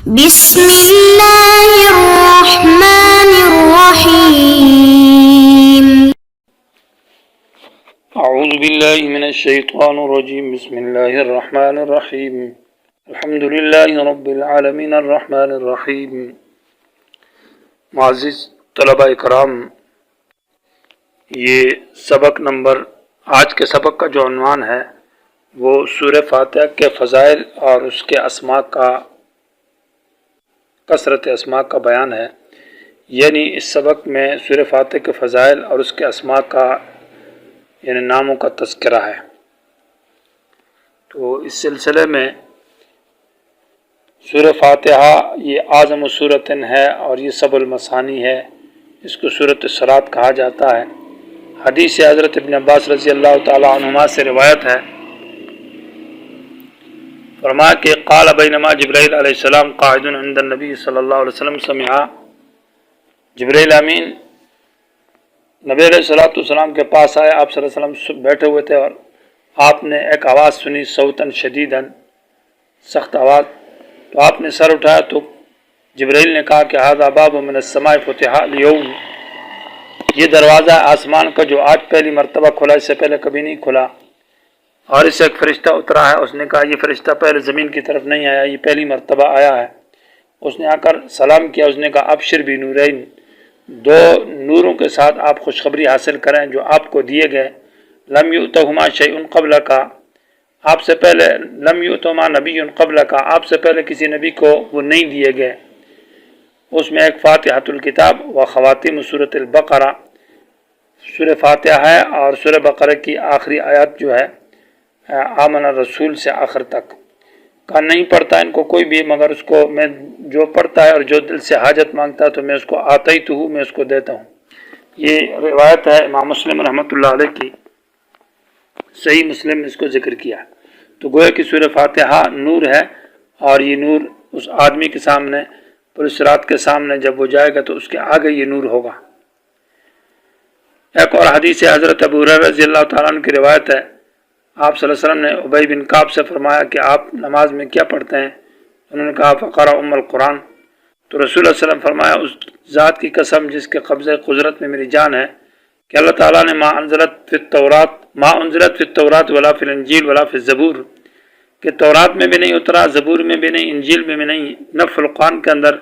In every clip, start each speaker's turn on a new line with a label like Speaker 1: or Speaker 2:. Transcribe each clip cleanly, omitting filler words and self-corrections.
Speaker 1: بسم الله الرحمن الرحيم.
Speaker 2: اعوذ باللہ من الشیطان الرجیم. بسم اللہ الرحمن الرحیم. الحمد للہ رب العالمین الرحمن الرحیم. معزز طلبہ کرام، یہ سبق نمبر، آج کے سبق کا جو عنوان ہے وہ سورہ فاتحہ کے فضائل اور اس کے اسماء کا، کثرت اسماء کا بیان ہے. یعنی اس سبق میں سورہ فاتحہ کے فضائل اور اس کے اسماء کا، یعنی ناموں کا تذکرہ ہے. تو اس سلسلے میں سورہ فاتحہ یہ اعظم سورتن ہے اور یہ سب المثانی ہے. اس کو سورۃ الصلاۃ کہا جاتا ہے. حدیث حضرت ابن عباس رضی اللہ تعالی عنہما سے روایت ہے، فرمایا کہ قال بینما جبرائیل علیہ السلام قاعد عند النبی صلی اللہ علیہ وسلم سمع، جبرائیل امین نبی علیہ السلام کے پاس آئے، آپ صلی اللہ علیہ وسلم بیٹھے ہوئے تھے اور آپ نے ایک آواز سنی، صوتاً شدیداً، سخت آواز. تو آپ نے سر اٹھایا تو جبرائیل نے کہا کہ ھذا باب من السماء فتح اليوم، یہ دروازہ آسمان کا جو آج پہلی مرتبہ کھلا، اس سے پہلے کبھی نہیں کھلا. اور اس سے ایک فرشتہ اترا ہے. اس نے کہا یہ فرشتہ پہلے زمین کی طرف نہیں آیا، یہ پہلی مرتبہ آیا ہے. اس نے آ کر سلام کیا. اس نے کہا ابشر بنورین، دو نوروں کے ساتھ آپ خوشخبری حاصل کریں جو آپ کو دیے گئے. لم یؤتہما شیء قبل کا، آپ سے پہلے، لم یؤتہما نبی قبل کا، آپ سے پہلے کسی نبی کو وہ نہیں دیے گئے. اس میں ایک فاتحۃ الکتاب و خواتیم سورۃ البقرہ، سورہ فاتحہ ہے اور سورہ بقرہ کی آخری آیات جو ہے آمن الرسول سے آخر تک کا نہیں پڑھتا ان کو کوئی بھی، مگر اس کو میں جو پڑھتا ہے اور جو دل سے حاجت مانگتا ہے تو میں اس کو آتا ہی تو ہوں، میں اس کو دیتا ہوں. یہ روایت ہے امام مسلم رحمۃ اللہ علیہ کی، صحیح مسلم نے اس کو ذکر کیا. تو گویا کہ سورہ فاتحہ نور ہے اور یہ نور اس آدمی کے سامنے، پرصراط کے سامنے جب وہ جائے گا تو اس کے آگے یہ نور ہوگا. ایک اور حدیث حضرت ابو ہریرہ رضی اللہ تعالیٰ عنہ کی روایت ہے، آپ صلی اللہ علیہ وسلم نے ابی بن کعب سے فرمایا کہ آپ نماز میں کیا پڑھتے ہیں؟ انہوں نے کہا فقرأ القرآن. تو رسول اللہ علیہ وسلم فرمایا اس ذات کی قسم جس کے قبضہ قدرت میں میری جان ہے کہ اللہ تعالیٰ نے ما انزلت فی التورات ولا فی الانجیل ولا فی الزبور، کہ تورات میں بھی نہیں اترا، زبور میں بھی نہیں، انجیل میں بھی نہیں، نہ فرقان کے اندر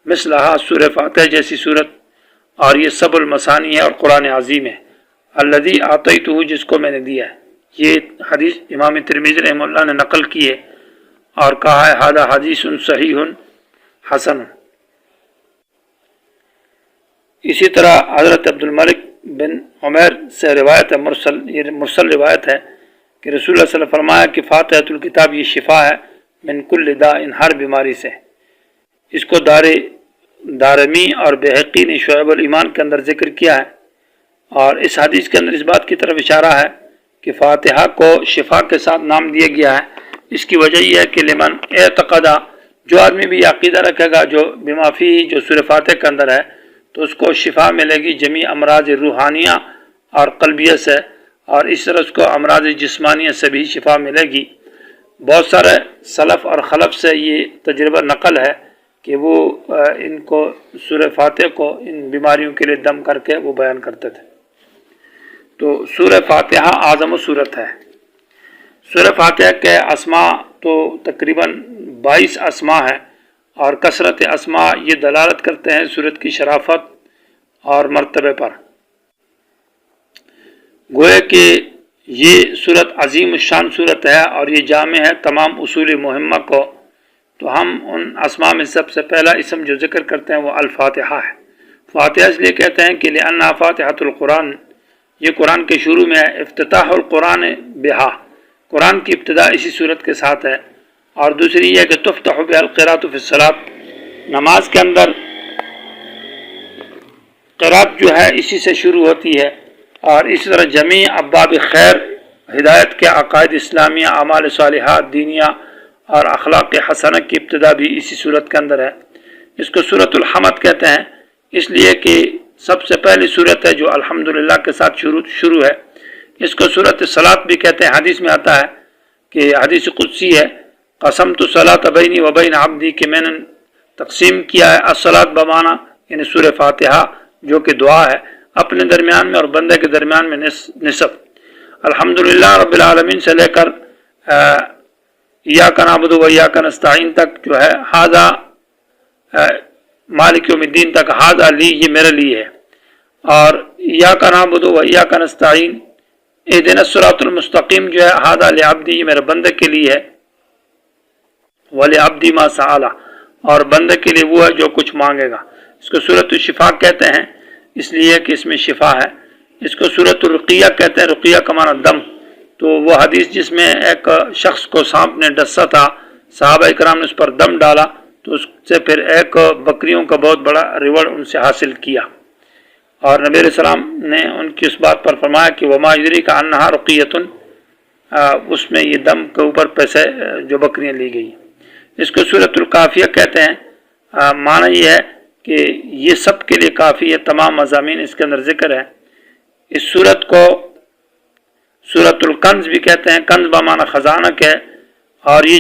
Speaker 2: مثلہا سورہ فاتحہ جیسی صورت، اور یہ سب المثانی ہے اور قرآن عظیم ہے. الذی اعطیتہ، جس کو میں نے دیا ہے. یہ حدیث امام ترمذی رحمہ اللہ نے نقل کی ہے اور کہا ہے ھذا حدیث صحیح حسن. اسی طرح حضرت عبد الملک بن عمیر سے روایت ہے، مرسل، یہ مرسل روایت ہے کہ رسول اللہ صلی اللہ علیہ وسلم فرمایا کہ فاتحۃ الکتاب یہ شفا ہے من کل داء، ہر بیماری سے. اس کو دارمی اور بہقی نے شعب الایمان کے اندر ذکر کیا ہے. اور اس حدیث کے اندر اس بات کی طرف اشارہ ہے کہ فاتحہ کو شفا کے ساتھ نام دیا گیا ہے. اس کی وجہ یہ ہے کہ لمن اعتقدہ، جو آدمی بھی عقیدہ رکھے گا جو بما فیہ، جو سورہ فاتحہ کے اندر ہے، تو اس کو شفا ملے گی جمیع امراض روحانیہ اور قلبیہ سے، اور اس طرح اس کو امراض جسمانیہ سے بھی شفا ملے گی. بہت سارے سلف اور خلف سے یہ تجربہ نقل ہے کہ وہ ان کو سورہ فاتحہ کو ان بیماریوں کے لیے دم کر کے وہ بیان کرتے تھے. تو سورہ فاتحہ اعظم صورت ہے. سورہ فاتحہ کے اسماء تو تقریباً 22 اسماء ہیں، اور کثرت اسماء یہ دلالت کرتے ہیں سورت کی شرافت اور مرتبے پر. گویا کہ یہ سورت عظیم الشان سورت ہے اور یہ جامع ہے تمام اصول مہمہ کو. تو ہم ان اسماء میں سب سے پہلا اسم جو ذکر کرتے ہیں وہ الفاتحہ ہے. فاتحہ اس لیے کہتے ہیں کہ لأنہا فاتحۃ القرآن، یہ قرآن کے شروع میں ہے. افتتاح القرآن بہا، قرآن کی ابتدا اسی صورت کے ساتھ ہے. اور دوسری یہ کہ تفتح بها القراءۃ فی الصلاۃ، نماز کے اندر قرات جو ہے اسی سے شروع ہوتی ہے. اور اس طرح جمیع ابواب خیر، ہدایت کے عقائد اسلامیہ، اعمال صالحات دینیہ اور اخلاق حسنہ کی ابتدا بھی اسی صورت کے اندر ہے. اس کو سورۃ الحمد کہتے ہیں اس لیے کہ سب سے پہلی صورت ہے جو الحمدللہ کے ساتھ شروع ہے. اس کو سورۃ الصلاۃ بھی کہتے ہیں. حدیث میں آتا ہے کہ حدیث قدسی ہے، قسمت الصلاۃ بینی و بین عبدی، کہ میں نے تقسیم کیا ہے الصلاۃ بمانا یعنی سورہ فاتحہ جو کہ دعا ہے، اپنے درمیان میں اور بندے کے درمیان میں نصف۔ الحمدللہ رب العالمین سے لے کر ایاک نعبد و ایاک نستعین تک جو ہے ھذا مالک یوم الدین تک ھذا لی یہ میرے لیے ہے، اور ایاک نعبد و ایاک نستعین اہدنا الصراط المستقیم جو ہے ھذا لعبدی یہ میرے بندے کے لیے ہے، ولعبدی ما سأل اور بندے کے لیے وہ ہے جو کچھ مانگے گا۔ اس کو سورۃ الشفاء کہتے ہیں اس لیے کہ اس میں شفا ہے۔ اس کو سورۃ الرقیہ کہتے ہیں، رقیہ کا معنی دم۔ تو وہ حدیث جس میں ایک شخص کو سانپ نے ڈسا تھا، صحابہ کرام نے اس پر دم ڈالا تو اس سے پھر ایک بکریوں کا بہت بڑا ریوارڈ ان سے حاصل کیا، اور نبی علیہ السلام نے ان کی اس بات پر فرمایا کہ وما یدریک انہا رقیۃ، اس میں یہ دم کے اوپر پیسے جو بکریاں لی گئی۔ اس کو سورۃ الکافیہ کہتے ہیں، معنی یہ ہے کہ یہ سب کے لیے کافی ہے، تمام مضامین اس کے اندر ذکر ہے۔ اس سورت کو سورۃ الکنز بھی کہتے ہیں، کنز بمعنی خزانہ کے، اور یہ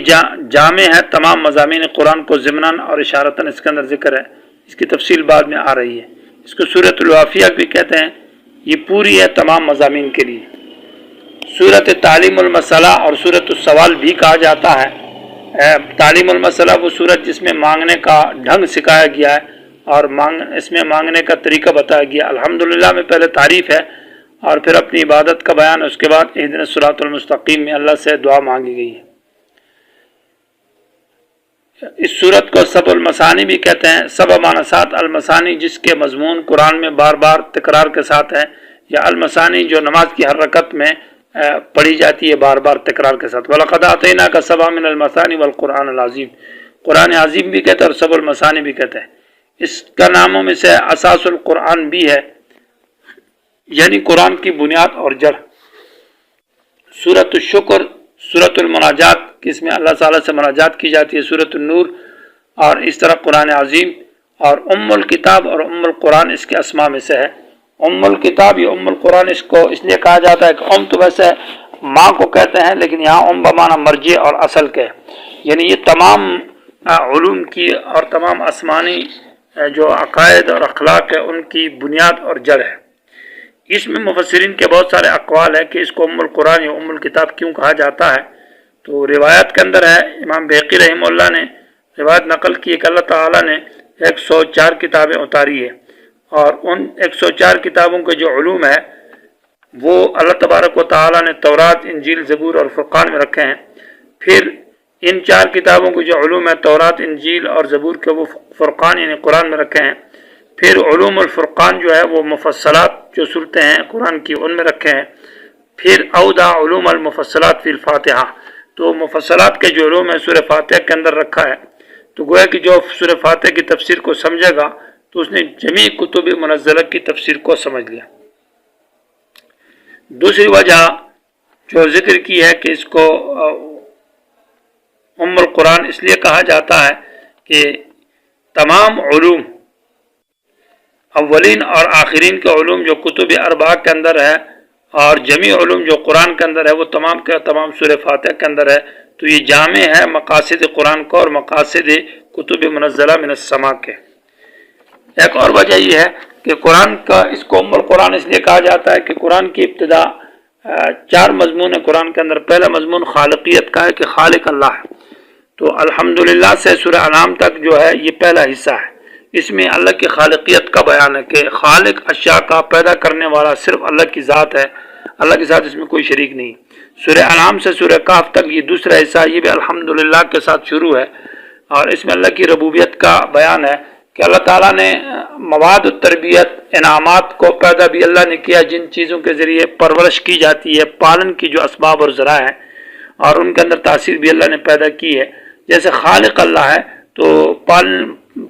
Speaker 2: جامع ہے تمام مضامین قرآن کو ضمناً اور اشارتاً اس کے اندر ذکر ہے، اس کی تفصیل بعد میں آ رہی ہے۔ اس کو سورۃ الوافیہ بھی کہتے ہیں، یہ پوری ہے تمام مضامین کے لیے۔ سورۃ تعلیم المسئلہ اور سورۃ السوال بھی کہا جاتا ہے۔ تعلیم المسئلہ وہ سورت جس میں مانگنے کا ڈھنگ سکھایا گیا ہے اور اس میں مانگنے کا طریقہ بتایا گیا۔ الحمدللہ میں پہلے تعریف ہے اور پھر اپنی عبادت کا بیان، اس کے بعد اہدنا الصراط المستقیم میں اللہ سے دعا مانگی گئی ہے۔ اس سورت کو سبع المثانی بھی کہتے ہیں، سبع معنی سات، المثانی جس کے مضمون قرآن میں بار بار تکرار کے ساتھ ہے، یا المثانی جو نماز کی ہر رکعت میں پڑھی جاتی ہے بار بار تکرار کے ساتھ۔ وَلَقَدْ آتَيْنَاكَ سَبْعًا مِنَ الْمَثَانِ وَالْقُرْآنِ الْعَظِيمِ، قرآن عظیم بھی کہتے ہیں اور سبع المثانی بھی کہتے ہیں۔ اس کا ناموں میں سے اساس القرآن بھی ہے، یعنی قرآن کی بنیاد اور جڑ۔ سورۃ الشکر، سورۃ المناجات جس میں اللہ تعالیٰ سے مناجات کی جاتی ہے، سورۃ النور، اور اس طرح قرآن عظیم، اور ام الکتاب اور ام القرآن اس کے اسماء میں سے ہے۔ ام الکتاب یا ام القرآن اس کو اس لیے کہا جاتا ہے کہ ام تو ویسے ماں کو کہتے ہیں، لیکن یہاں ام بمعنی مرجع اور اصل کے، یعنی یہ تمام علوم کی اور تمام آسمانی جو عقائد اور اخلاق ہے ان کی بنیاد اور جڑ ہے۔ اس میں مفسرین کے بہت سارے اقوال ہے کہ اس کو ام القرآن یا ام الکتاب کیوں کہا جاتا ہے۔ تو روایت کے اندر ہے، امام بہقی رحمہ اللہ نے روایت نقل کی ہے کہ اللہ تعالیٰ نے 104 کتابیں اتاری ہے، اور ان 104 کتابوں کے جو علوم ہے وہ اللہ تبارک و تعالیٰ نے تورات، انجیل، زبور اور فرقان میں رکھے ہیں۔ پھر ان 4 کتابوں کے جو علوم ہے تورات، انجیل اور زبور کے، وہ فرقان یعنی قرآن میں رکھے ہیں۔ پھر علوم الفرقان جو ہے وہ مفصلات جو صورتیں ہیں قرآن کی ان میں رکھے ہیں۔ پھر اودع علوم المفصلات فی الفاتحہ، تو مفصلات کے جو علوم ہیں سورہ فاتحہ کے اندر رکھا ہے۔ تو گویا کہ جو سورہ فاتحہ کی تفسیر کو سمجھے گا تو اس نے جمیع کتب منزلہ کی تفسیر کو سمجھ لیا۔ دوسری وجہ جو ذکر کی ہے کہ اس کو ام القرآن اس لیے کہا جاتا ہے کہ تمام علوم، اولین اور آخرین کے علوم جو کتب اربعہ کے اندر ہے، اور جمیع علوم جو قرآن کے اندر ہے وہ تمام کے تمام سورہ فاتحہ کے اندر ہے۔ تو یہ جامع ہے مقاصد قرآن کو اور مقاصد کتب منزلہ من السماء کے۔ ایک اور وجہ یہ ہے کہ قرآن کا اس کو ام القرآن اس لیے کہا جاتا ہے کہ قرآن کی ابتدا 4 مضمون ہے قرآن کے اندر۔ پہلا مضمون خالقیت کا ہے کہ خالق اللہ ہے، تو الحمدللہ سے سورہ انعام تک جو ہے یہ پہلا حصہ ہے۔ اس میں اللہ کی خالقیت کا بیان ہے کہ خالق اشیاء کا پیدا کرنے والا صرف اللہ کی ذات ہے، اللہ کے ساتھ اس میں کوئی شریک نہیں۔ سورہ انعام سے سورہ کہف تک یہ دوسرا حصہ، یہ بھی الحمدللہ کے ساتھ شروع ہے، اور اس میں اللہ کی ربوبیت کا بیان ہے کہ اللہ تعالیٰ نے مواد التربیت، انعامات کو پیدا بھی اللہ نے کیا، جن چیزوں کے ذریعے پرورش کی جاتی ہے، پالن کی جو اسباب اور ذرائع ہیں، اور ان کے اندر تاثیر بھی اللہ نے پیدا کی ہے۔ جیسے خالق اللہ ہے تو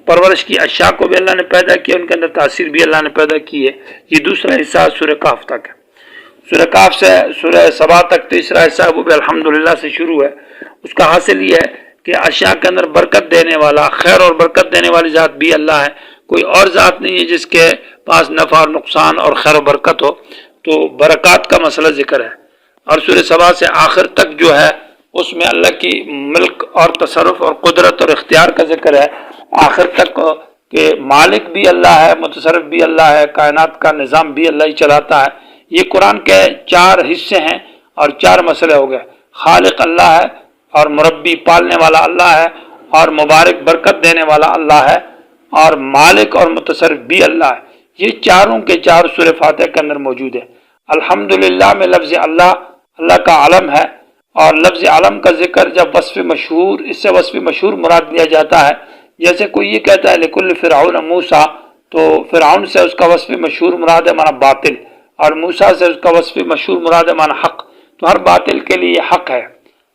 Speaker 2: پرورش کی اشیاء کو بھی اللہ نے پیدا کیا، ان کے اندر تاثیر بھی اللہ نے پیدا کی ہے۔ یہ دوسرا حصہ سورہ کہف تک ہے۔ سورہ کہف سے سورہ سبا تک تیسرا حصہ وہ بھی الحمدللہ سے شروع ہے۔ اس کا حاصل یہ ہے کہ اشیاء کے اندر برکت دینے والا، خیر اور برکت دینے والی ذات بھی اللہ ہے، کوئی اور ذات نہیں ہے جس کے پاس نفع اور نقصان اور خیر و برکت ہو۔ تو برکات کا مسئلہ ذکر ہے، اور سورہ سبا سے آخر تک جو ہے اس میں اللہ کی ملک اور تصرف اور قدرت اور اختیار کا ذکر ہے، آخر تک کہ مالک بھی اللہ ہے، متصرف بھی اللہ ہے، کائنات کا نظام بھی اللہ ہی چلاتا ہے۔ یہ قرآن کے 4 حصے ہیں اور 4 مسئلے ہو گئے۔ خالق اللہ ہے، اور مربی پالنے والا اللہ ہے، اور مبارک برکت دینے والا اللہ ہے، اور مالک اور متصرف بھی اللہ ہے۔ یہ چاروں کے 4 سورہ فاتحہ کے اندر موجود ہے۔ الحمدللہ میں لفظ اللہ اللہ کا علم ہے، اور لفظ علم کا ذکر جب وصف مشہور، اس سے وصف مشہور مراد لیا جاتا ہے۔ جیسے کوئی یہ کہتا ہے لکل فرعون موسیٰ، تو فرعون سے اس کا وصف مشہور مراد ہے مانا باطل، اور موسیٰ سے اس کا وصف مشہور مراد ہے مانا حق، تو ہر باطل کے لیے حق ہے۔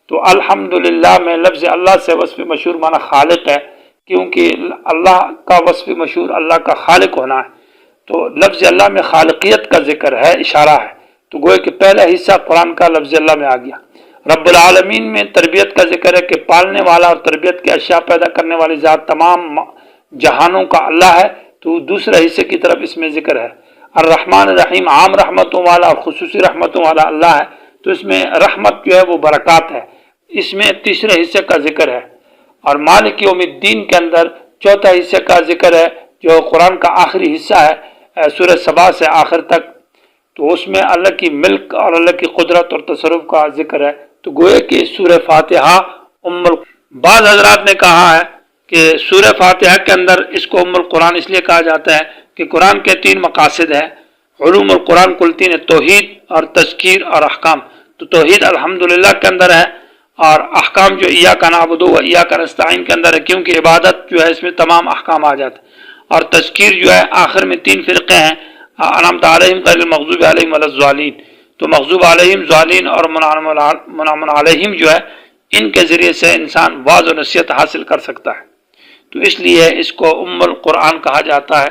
Speaker 2: تو الحمدللہ میں لفظ اللہ سے وصف مشہور مانا خالق ہے، کیونکہ اللہ کا وصف مشہور اللہ کا خالق ہونا ہے، تو لفظ اللہ میں خالقیت کا ذکر ہے، اشارہ ہے، تو گوئے کہ پہلا حصہ قرآن کا لفظ اللہ میں آ گیا۔ رب العالمین میں تربیت کا ذکر ہے کہ پالنے والا اور تربیت کے اشیاء پیدا کرنے والی ذات تمام جہانوں کا اللہ ہے، تو دوسرے حصے کی طرف اس میں ذکر ہے۔ الرحمن الرحیم عام رحمتوں والا اور خصوصی رحمتوں والا اللہ ہے، تو اس میں رحمت جو ہے وہ برکات ہے، اس میں تیسرے حصے کا ذکر ہے۔ اور مالک یوم الدین کے اندر چوتھا حصے کا ذکر ہے، جو قرآن کا آخری حصہ ہے سورہ سبا سے آخر تک، تو اس میں اللہ کی ملک اور اللہ کی قدرت اور تصرف کا ذکر ہے۔ تو گوئے کہ سورہ فاتحہ بعض حضرات نے کہا ہے کہ سورہ فاتحہ کے اندر اس کو ام القرآن اس لیے کہا جاتا ہے کہ قرآن کے 3 مقاصد ہیں، علوم القرآن کل 3 ہے، توحید اور تذکیر اور احکام۔ تو توحید الحمدللہ کے اندر ہے، اور احکام جو ایاک نعبد و ایاک نستعین کے اندر ہے، کیونکہ عبادت جو ہے اس میں تمام احکام آ جاتے ہیں۔ اور تذکیر جو ہے آخر میں 3 فرقے ہیں، انعمت علیہم غیر المغضوب علیہم ولا الضالین، تو مغضوب علیہم، ضالین اور منعم علیہم جو ہے، ان کے ذریعے سے انسان واعظ و نصیحت حاصل کر سکتا ہے، تو اس لیے اس کو ام القرآن کہا جاتا ہے،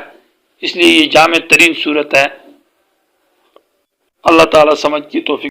Speaker 2: اس لیے یہ جامع ترین صورت ہے۔ اللہ تعالیٰ سمجھ کی توفیق